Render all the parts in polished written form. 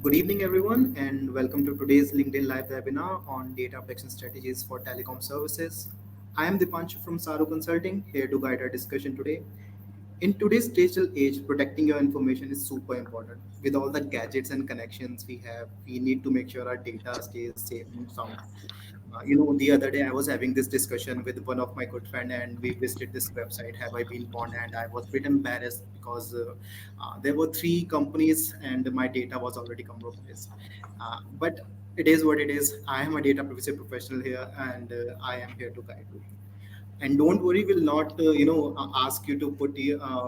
Good evening, everyone, and welcome to today's LinkedIn Live webinar on data protection strategies for telecom services. I am Dipanshu from Saru Consulting, here to guide our discussion today. In today's digital age, protecting your information is super important. With all the gadgets and connections we have, we need to make sure our data stays safe and sound. The other day I was having this discussion with one of my good friend, and we visited this website, Have I Been Born? And I was a bit embarrassed because there were three companies, and my data was already compromised. But it is what it is. I am a data privacy professional here, and I am here to guide you. And don't worry, we'll not ask you to put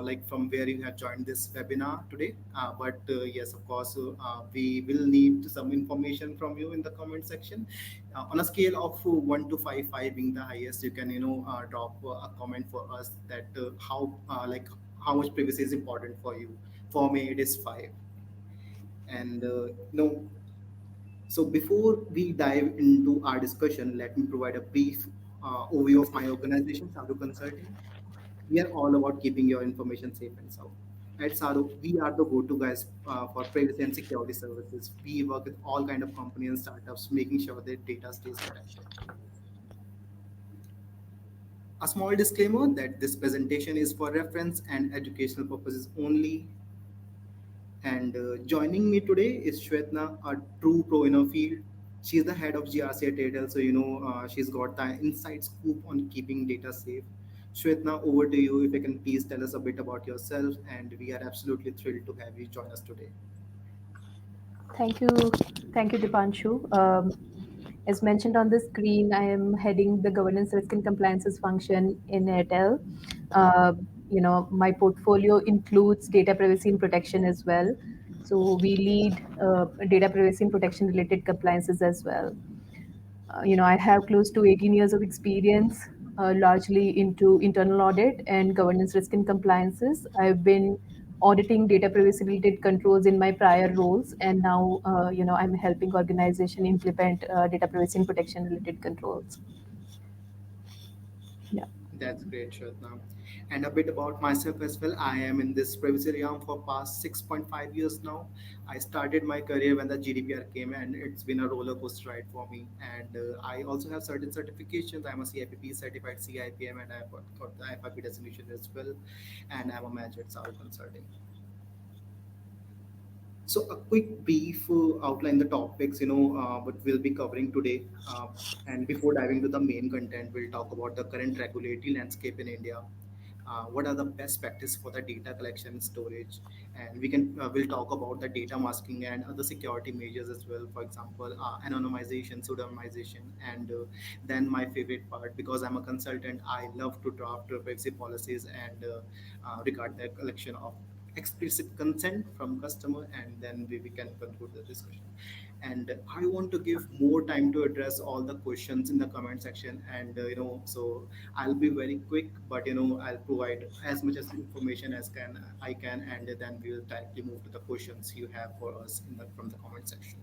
like from where you have joined this webinar today. But yes, of course, we will need some information from you in the comment section. On a scale of 1 to 5, 5 being the highest, you can drop a comment for us that how much privacy is important for you. For me, it is 5. And so before we dive into our discussion, let me provide a brief overview of my organization, Sadhu Consulting. We are all about keeping your information safe and sound. At Sadhu, we are the go-to guys for privacy and security services. We work with all kind of companies and startups, making sure their data stays protected. A small disclaimer that this presentation is for reference and educational purposes only. And joining me today is Shwetna, a true pro in her field. She's the head of GRC at Airtel, so she's got the inside scoop on keeping data safe. Shwetna, over to you. If you can please tell us a bit about yourself, and we are absolutely thrilled to have you join us today. Thank you. Thank you, Dipanshu. As mentioned on the screen, I am heading the governance, risk, and compliances function in Airtel. Uh, my portfolio includes data privacy and protection as well. So we lead data privacy and protection related compliances as well. I have close to 18 years of experience, largely into internal audit and governance, risk, and compliances. I've been auditing data privacy related controls in my prior roles, and now, I'm helping organization implement data privacy and protection related controls. Yeah. That's great, Shwetna. And a bit about myself as well. I am in this privacy realm for past 6.5 years now. I started my career when the GDPR came, and it's been a roller coaster ride for me. And I also have certain certifications. I'm a CIPP certified CIPM, and I've got the FIP designation as well. And I'm a manager at Saru Consulting. So a quick brief outline the topics, what we'll be covering today. And before diving to the main content, we'll talk about the current regulatory landscape in India. What are the best practice for the data collection and storage? And we'll talk about the data masking and other security measures as well. For example, anonymization, pseudonymization, and then my favorite part, because I'm a consultant, I love to draft privacy policies and regard the collection of explicit consent from customer, and then we can conclude the discussion. And I want to give more time to address all the questions in the comment section, and so I'll be very quick, but I'll provide as much as information as I can, and then we'll directly move to the questions you have for us from the comment section.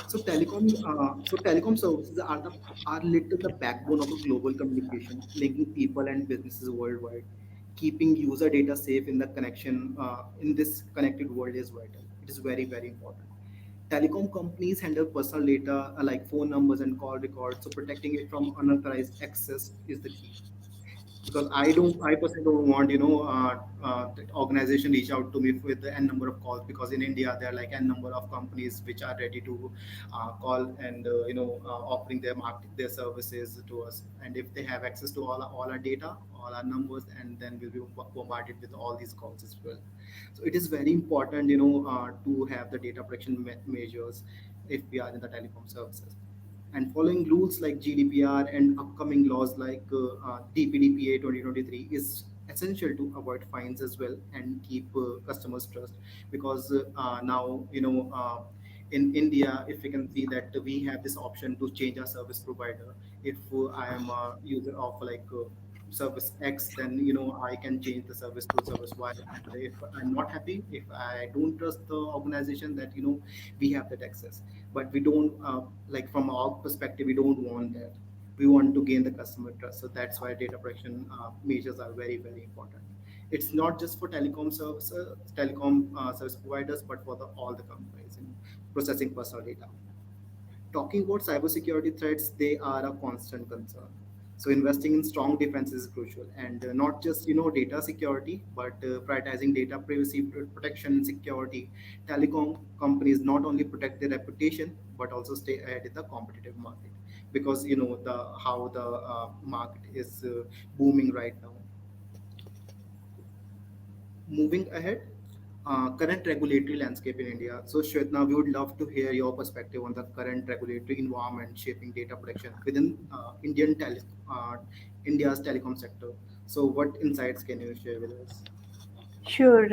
So telecom services are literally the backbone of a global communication, linking people and businesses worldwide. Keeping user data safe in the connection in this connected world is vital. It is very very important. Telecom companies handle personal data like phone numbers and call records, so protecting it from unauthorized access is the key, because I personally don't want the organization reach out to me with the n number of calls, because in India there are like n number of companies which are ready to call and offering their services to us, and if they have access to all our data, all our numbers, and then we'll be bombarded with all these calls as well. So it is very important to have the data protection measures if we are in the telecom services, and following rules like GDPR and upcoming laws like DPDPA 2023 is essential to avoid fines as well and keep customers trust, because now in India, if we can see that we have this option to change our service provider. If I am a user of service X, then I can change the service to service Y. And if I'm not happy, if I don't trust the organization, that we have that access. But we don't like from our perspective, we don't want that. We want to gain the customer trust. So that's why data protection measures are very very important. It's not just for telecom services, telecom service providers, but for all the companies in processing personal data. Talking about cybersecurity threats, they are a constant concern. So investing in strong defense is crucial, and not just data security, but prioritizing data privacy, protection, and security. Telecom companies not only protect their reputation but also stay ahead in the competitive market, because the how the market is booming right now. Moving ahead, current regulatory landscape in India. So, Shwetna, we would love to hear your perspective on the current regulatory environment shaping data protection within India's telecom sector. So, what insights can you share with us? Sure.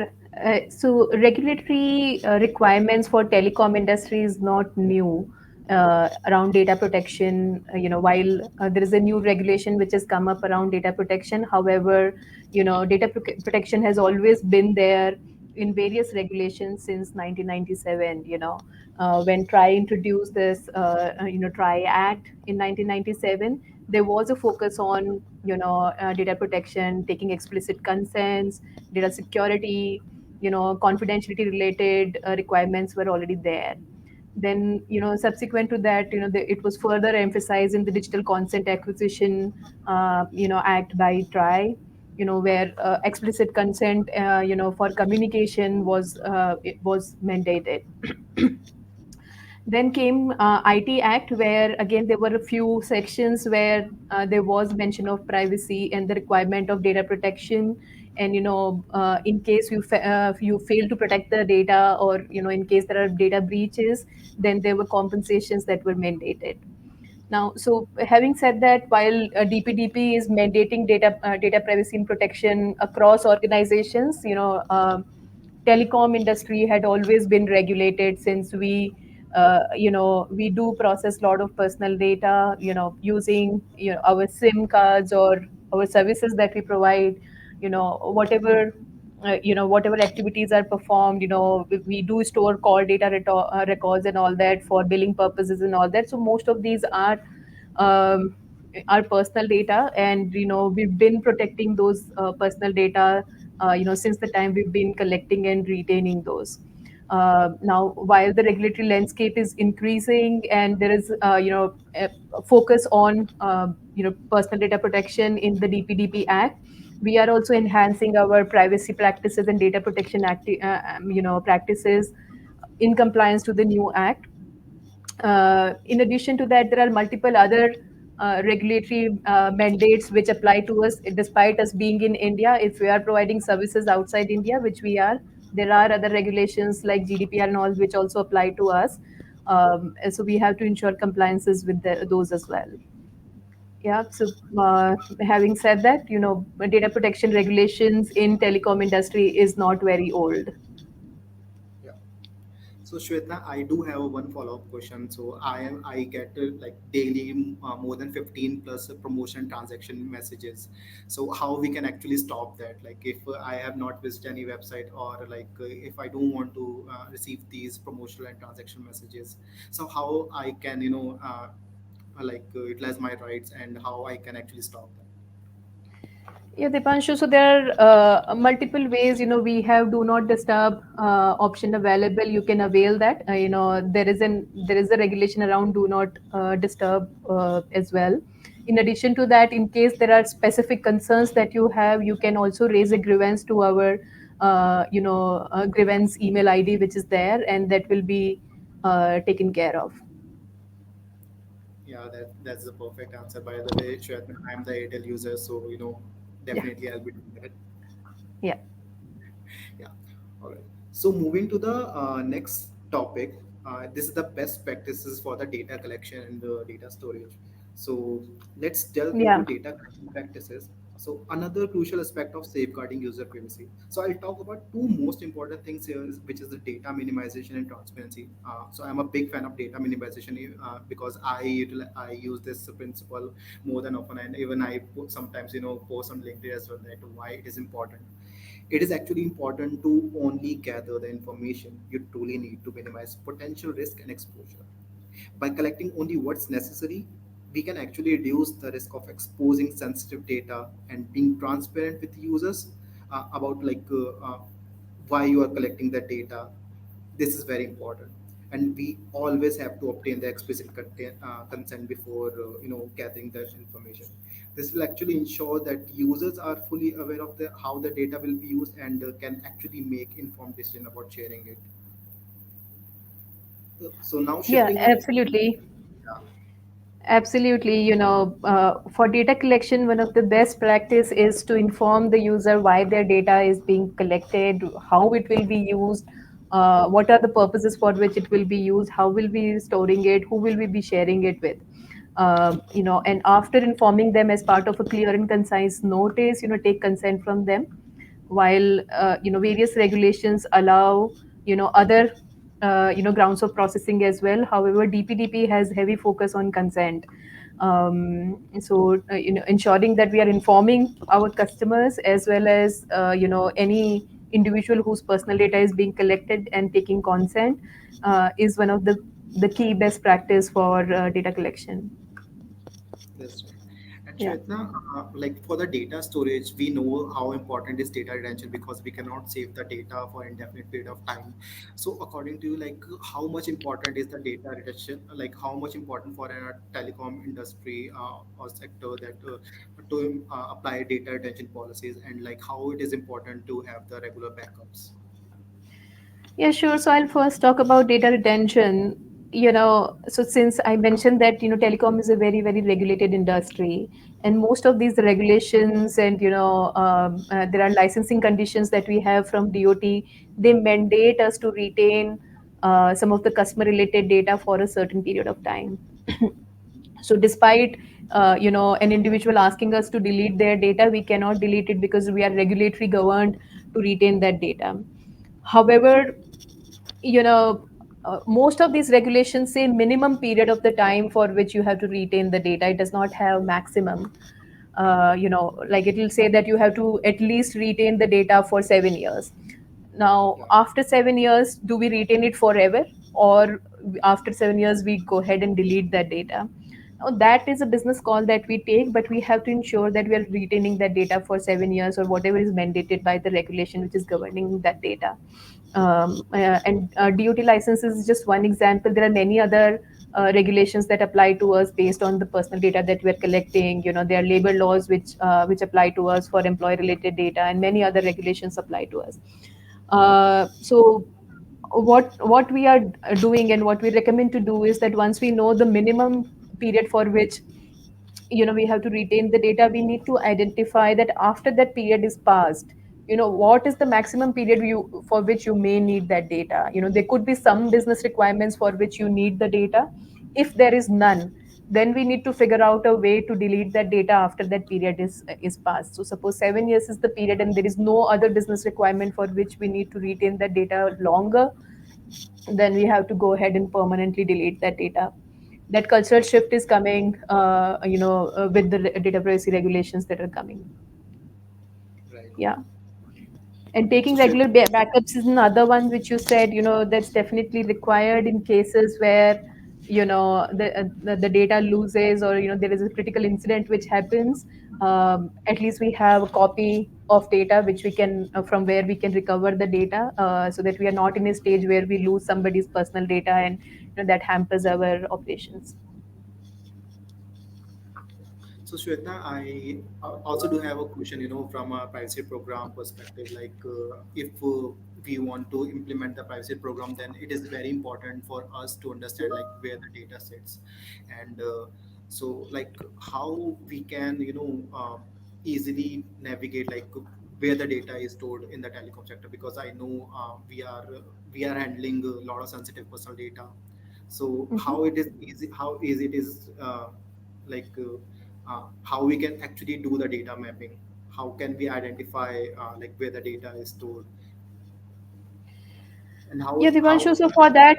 So regulatory requirements for telecom industry is not new around data protection. While there is a new regulation which has come up around data protection, however, protection has always been there in various regulations since 1997. When TRI introduced this, TRI Act in 1997, there was a focus on data protection, taking explicit consents, data security, confidentiality related requirements were already there. Then, subsequent to that, it was further emphasized in the digital consent acquisition, act by TRI, where explicit consent, for communication was mandated. Then came IT Act, where again there were a few sections where there was mention of privacy and the requirement of data protection. And in case you fail to protect the data, or in case there are data breaches, then there were compensations that were mandated. Now, so having said that, while DPDP is mandating data privacy and protection across organizations, telecom industry had always been regulated, since we do process a lot of personal data, using our SIM cards or our services that we provide, whatever whatever activities are performed, we do store call data records and all that for billing purposes and all that. So most of these um, are personal data, and we've been protecting those personal data, since the time we've been collecting and retaining those. Now, while the regulatory landscape is increasing and there is, a focus on, personal data protection in the DPDP Act, we are also enhancing our privacy practices and data protection practices in compliance to the new act. In addition to that, there are multiple other regulatory mandates which apply to us despite us being in India. If we are providing services outside India, which we are, there are other regulations like GDPR and all which also apply to us. And so we have to ensure compliances with those as well. Yeah. So, having said that, data protection regulations in telecom industry is not very old. Yeah. So Shwetna, I do have one follow-up question. So I get like daily more than 15 plus promotion transaction messages. So how we can actually stop that? Like if I have not visited any website, or like if I don't want to receive these promotional and transaction messages, so how I can utilize my rights, and how I can actually stop that? Yeah, Dipanshu. So there are multiple ways. We have do not disturb option available. You can avail that. There is a regulation around do not disturb as well. In addition to that, in case there are specific concerns that you have, you can also raise a grievance to our grievance email ID, which is there, and that will be taken care of. Yeah, that's the perfect answer. By the way, Shwetna, I'm the Airtel user, so Yeah. definitely I'll be doing that. Yeah. Yeah. All right. So moving to the next topic, this is the best practices for the data collection and the data storage. So let's delve into Yeah. data collection practices. So another crucial aspect of safeguarding user privacy. So I'll talk about two most important things here, which is the data minimization and transparency. So I'm a big fan of data minimization because I use this principle more than often, and even I sometimes post on LinkedIn as well that why it is important. It is actually important to only gather the information you truly need to minimize potential risk and exposure. By collecting only what's necessary, we can actually reduce the risk of exposing sensitive data, and being transparent with users. about why you are collecting the data. This is very important, and we always have to obtain the explicit consent before gathering that information. This will actually ensure that users are fully aware of how the data will be used, and can actually make informed decision about sharing it. So now Yeah, shifting it. absolutely. Yeah. Absolutely. For data collection, one of the best practice is to inform the user why their data is being collected, how it will be used, what are the purposes for which it will be used, how will we be storing it, who will we be sharing it with. And after informing them as part of a clear and concise notice, take consent from them. While various regulations allow other grounds of processing as well. However, DPDP has heavy focus on consent. Ensuring that we are informing our customers as well as any individual whose personal data is being collected and taking consent is one of the key best practice for data collection. That's right. And Yeah. Shwetna, like for the data storage, we know how important is data retention because we cannot save the data for indefinite period of time. So, according to you, like how much important is the data retention? Like how much important for a telecom industry or sector that to apply data retention policies, and like how it is important to have the regular backups? Yeah, sure. So I'll first talk about data retention. So since I mentioned that, telecom is a very, very regulated industry, and most of these regulations and, there are licensing conditions that we have from DOT, they mandate us to retain some of the customer related data for a certain period of time. So despite an individual asking us to delete their data, we cannot delete it because we are regulatory governed to retain that data. However, most of these regulations say minimum period of the time for which you have to retain the data. It does not have maximum. Like it will say that you have to at least retain the data for 7 years. Now, Yeah. after 7 years, do we retain it forever, or after 7 years we go ahead and delete that data? Now, that is a business call that we take, but we have to ensure that we are retaining that data for 7 years or whatever is mandated by the regulation which is governing that data. And DOT license is just one example. There are many other regulations that apply to us based on the personal data that we're collecting. There are labor laws which apply to us for employee related data, and many other regulations apply to us. So what we are doing and what we recommend to do is that once we know the minimum period for which we have to retain the data, we need to identify that after that period is passed, what is the maximum period for which you may need that data. There could be some business requirements for which you need the data. If there is none, then we need to figure out a way to delete that data after that period is passed. So suppose 7 years is the period and there is no other business requirement for which we need to retain that data longer, then we have to go ahead and permanently delete that data. That cultural shift is coming, with the data privacy regulations that are coming. Right. Yeah. And taking So Shweta, regular backups is another one which you said, that's definitely required in cases where, the data loses, or, there is a critical incident which happens. At least we have a copy of data which we can, from where we can recover the data, so that we are not in a stage where we lose somebody's personal data and, that hampers our operations. So Shweta, I also do have a question, from a privacy program perspective. Like, if we want to implement the privacy program, then it is very important for us to understand like where the data sits, and so like how we can, easily navigate like where the data is stored in the telecom sector. Because I know we are handling a lot of sensitive personal data. So Mhm. how easy it is, like how we can actually do the data mapping, how can we identify like where the data is stored, and Yeah, how Divanshu, so for that,